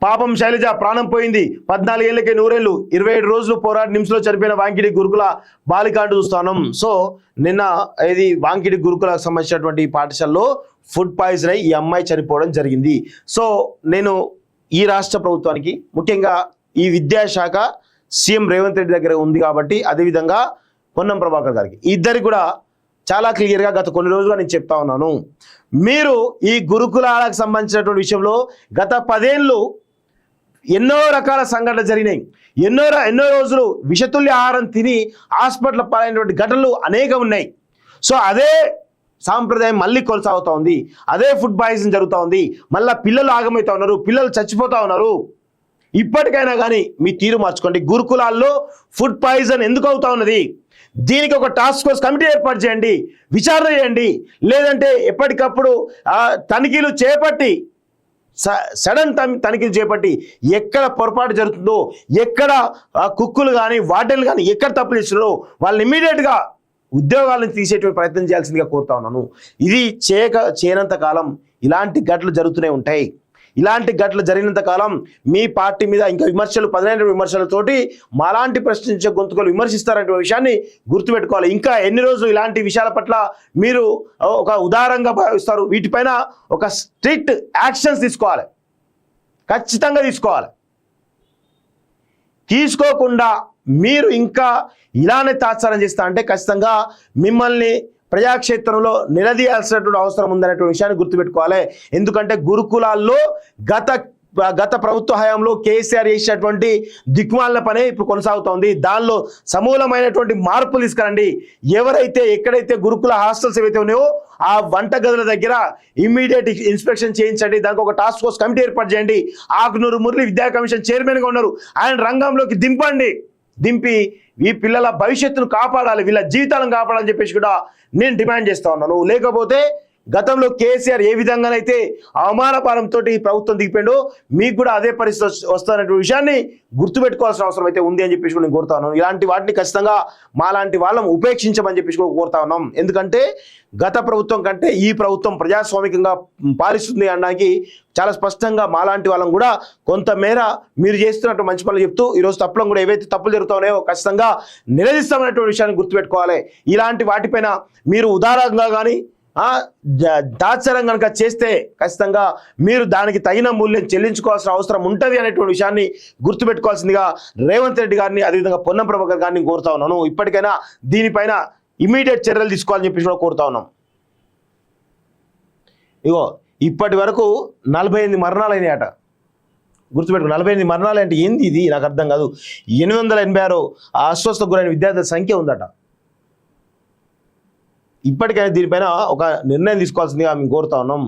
పాపం శైలజ ప్రాణం పోయింది. 14 ఏళ్లకే 100 ఏళ్ళు. 27 రోజులు పోరాడి నిమ్స్లో చనిపోయిన వాంకిడి గురుకుల బాలికాండ చూస్తున్నాం. సో నిన్న ఇది వాంకిడి గురుకులకు సంబంధించినటువంటి పాఠశాలలో ఫుడ్ పాయిజన్ అయి ఈ అమ్మాయి చనిపోవడం జరిగింది. సో నేను ఈ రాష్ట్ర ప్రభుత్వానికి, ముఖ్యంగా ఈ విద్యాశాఖ సీఎం రేవంత్ రెడ్డి దగ్గర ఉంది కాబట్టి, అదేవిధంగా పొన్నం ప్రభాకర్ గారికి, ఇద్దరికి కూడా చాలా క్లియర్గా గత కొన్ని రోజులుగా నేను చెప్తా ఉన్నాను. మీరు ఈ గురుకులాలకు సంబంధించినటువంటి విషయంలో గత 10 ఏళ్ళు ఎన్నో రకాల సంఘటనలు జరిగినాయి. ఎన్నో రోజులు విషతుల్య ఆహారం తిని హాస్పిటల్ పాలైనటువంటి ఘటనలు అనేకం ఉన్నాయి. సో అదే సాంప్రదాయం మళ్ళీ కొనసాగుతూ ఉంది. అదే ఫుడ్ పాయిజన్ జరుగుతూ ఉంది. మళ్ళీ పిల్లలు ఆగమవుతా ఉన్నారు, పిల్లలు చచ్చిపోతూ ఉన్నారు. ఇప్పటికైనా కానీ మీ తీరు మార్చుకోండి. గురుకులాల్లో ఫుడ్ పాయిజన్ ఎందుకు అవుతా ఉన్నది, దీనికి ఒక టాస్క్ ఫోర్స్ కమిటీ ఏర్పాటు చేయండి, విచారణ చేయండి. లేదంటే ఎప్పటికప్పుడు తనిఖీలు చేపట్టి, సడన్ తనిఖీలు చేపట్టి ఎక్కడ పొరపాటు జరుగుతుందో, ఎక్కడ కుక్కులు కానీ వార్డెన్లు కానీ ఎక్కడ తప్పు చేస్తున్నారో వాళ్ళని ఇమ్మీడియట్గా ఉద్యోగాలను తీసేటువంటి ప్రయత్నం చేయాల్సిందిగా కోరుతా ఉన్నాను. ఇది చేయనంత కాలం ఇలాంటి ఘటనలు జరుగుతూనే ఉంటాయి. ఇలాంటి ఘటనలు జరిగినంత కాలం మీ పార్టీ మీద ఇంకా విమర్శలు, 15 విమర్శలతోటి మాలాంటి ప్రశ్నించే గొంతుకలు విమర్శిస్తారనే విషయాన్ని గుర్తుపెట్టుకోవాలి. ఇంకా ఎన్ని రోజులు ఇలాంటి విషయాల పట్ల మీరు ఒక ఉదారంగా భావిస్తారు? వీటిపైన ఒక స్ట్రిక్ట్ యాక్షన్స్ తీసుకోవాలి, ఖచ్చితంగా తీసుకోవాలి. తీసుకోకుండా మీరు ఇంకా ఇలానే తాత్సారం చేస్తా అంటే ఖచ్చితంగా మిమ్మల్ని ప్రజాక్షేత్రంలో నిలదీయాల్సినటువంటి అవసరం ఉందనేటువంటి విషయాన్ని గుర్తుపెట్టుకోవాలి. ఎందుకంటే గురుకులాల్లో గత ప్రభుత్వ హయాంలో కేసీఆర్ చేసినటువంటి దిక్మాల పనే ఇప్పుడు కొనసాగుతోంది. దానిలో సమూలమైనటువంటి మార్పులు తీసుకురండి. ఎక్కడైతే గురుకుల హాస్టల్స్ ఏవైతే ఉన్నాయో ఆ వంట గదుల దగ్గర ఇమ్మీడియట్ ఇన్స్పెక్షన్ చేయించండి. దానికి ఒక టాస్క్ ఫోర్స్ కమిటీ ఏర్పాటు చేయండి. ఆకునూరు మురళి విద్యా కమిషన్ చైర్మన్గా ఉన్నారు, ఆయన రంగంలోకి దింపి ఈ పిల్లల భవిష్యత్తును కాపాడాలి, వీళ్ళ జీవితాలను కాపాడాలని చెప్పేసి కూడా నేను డిమాండ్ చేస్తా ఉన్నాను. లేకపోతే గతంలో కేసీఆర్ ఏ విధంగానైతే అవమానపాలంతో ఈ ప్రభుత్వం దిగిపోయిందో మీకు కూడా అదే పరిస్థితి వస్తున్నటువంటి విషయాన్ని గుర్తుపెట్టుకోవాల్సిన అవసరం అయితే ఉంది అని చెప్పేసి నేను కోరుతా ఉన్నాను. ఇలాంటి వాటిని ఖచ్చితంగా మాలాంటి వాళ్ళం ఉపేక్షించమని చెప్పేసి కూడా కోరుతా ఉన్నాం. ఎందుకంటే గత ప్రభుత్వం కంటే ఈ ప్రభుత్వం ప్రజాస్వామికంగా పాలిస్తుంది అనడానికి చాలా స్పష్టంగా మాలాంటి వాళ్ళం కూడా కొంతమేర మీరు చేస్తున్నట్టు మంచి పనులు చెప్తూ ఈరోజు తప్పులను కూడా ఏవైతే తప్పులు జరుగుతున్నాయో ఖచ్చితంగా నిలదీస్తామనేటువంటి విషయాన్ని గుర్తుపెట్టుకోవాలి. ఇలాంటి వాటిపైన మీరు ఉదారంగా కానీ దాచరం కనుక చేస్తే ఖచ్చితంగా మీరు దానికి తగిన మూల్యం చెల్లించుకోవాల్సిన అవసరం ఉంటుంది అనేటువంటి విషయాన్ని గుర్తుపెట్టుకోవాల్సిందిగా రేవంత్ రెడ్డి గారిని, అదేవిధంగా పొన్నం ప్రభాకర్ గారిని కోరుతా ఉన్నాను. ఇప్పటికైనా దీనిపైన ఇమీడియట్ చర్యలు తీసుకోవాలని చెప్పేసి కూడా కోరుతా ఉన్నాం. ఇప్పటి వరకు 48 మరణాలు అయినాయట. గుర్తుపెట్టుకో, 48 మరణాలు అంటే ఏంది ఇది నాకు అర్థం కాదు. 886 అస్వస్థకు గురైన విద్యార్థుల సంఖ్య ఉందట. ఇప్పటికైనా దీనిపైన ఒక నిర్ణయం తీసుకోవాల్సిందిగా మేము కోరుతా ఉన్నాం.